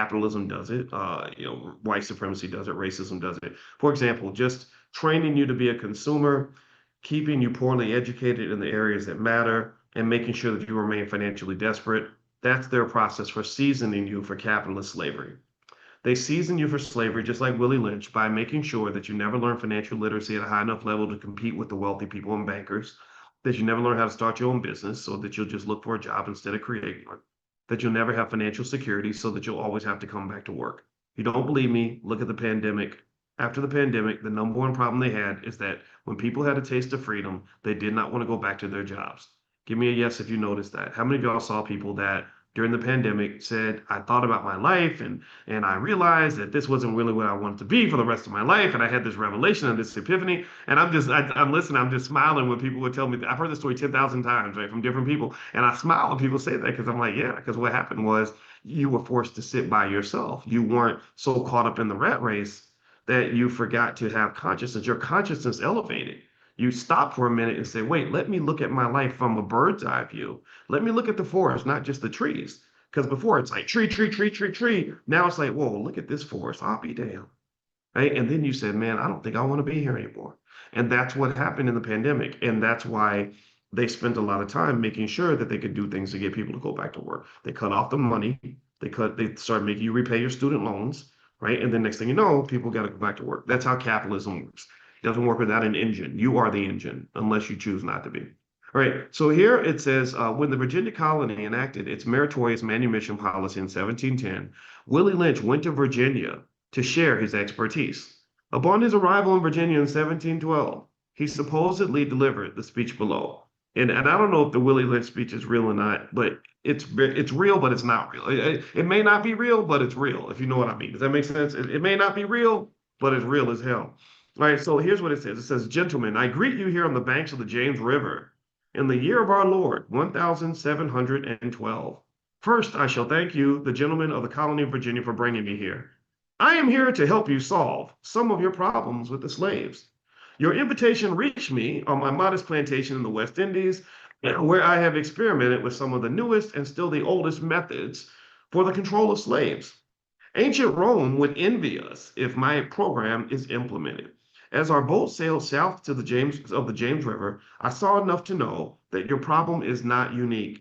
capitalism does it. White supremacy does it. Racism does it. For example, just training you to be a consumer, keeping you poorly educated in the areas that matter, and making sure that you remain financially desperate. That's their process for seasoning you for capitalist slavery. They season you for slavery, just like Willie Lynch, by making sure that you never learn financial literacy at a high enough level to compete with the wealthy people and bankers, that you never learn how to start your own business so that you'll just look for a job instead of creating one, that you'll never have financial security so that you'll always have to come back to work. If you don't believe me, look at the pandemic. After the pandemic, the number one problem they had is that when people had a taste of freedom, they did not want to go back to their jobs. Give me a yes if you noticed that. How many of y'all saw people that during the pandemic said, I thought about my life and I realized that this wasn't really what I wanted to be for the rest of my life. And I had this revelation and this epiphany. And I'm listening, I'm just smiling when people would tell me, I've heard this story 10,000 times, right, from different people. And I smile when people say that because I'm like, yeah, because what happened was you were forced to sit by yourself. You weren't so caught up in the rat race that you forgot to have consciousness. Your consciousness elevated. You stop for a minute and say, wait, let me look at my life from a bird's eye view. Let me look at the forest, not just the trees. Because before it's like tree, tree, tree, tree, tree. Now it's like, whoa, look at this forest. I'll be damned. Right. And then you said, man, I don't think I want to be here anymore. And that's what happened in the pandemic. And that's why they spent a lot of time making sure that they could do things to get people to go back to work. They cut off the money. They started making you repay your student loans. Right. And then next thing you know, people got to go back to work. That's how capitalism works. It doesn't work without an engine. You are the engine, unless you choose not to be. All right, so here it says, when the Virginia colony enacted its meritorious manumission policy in 1710, Willie Lynch went to Virginia to share his expertise. Upon his arrival in Virginia in 1712, he supposedly delivered the speech below. And I don't know if the Willie Lynch speech is real or not, but it's real, but it's not real. It may not be real, but it's real, if you know what I mean. Does that make sense? It may not be real, but it's real as hell. All right, so here's what it says. It says, gentlemen, I greet you here on the banks of the James River in the year of our Lord, 1712. First, I shall thank you, the gentlemen of the colony of Virginia, for bringing me here. I am here to help you solve some of your problems with the slaves. Your invitation reached me on my modest plantation in the West Indies, where I have experimented with some of the newest and still the oldest methods for the control of slaves. Ancient Rome would envy us if my program is implemented. As our boat sailed south to the James River, I saw enough to know that your problem is not unique.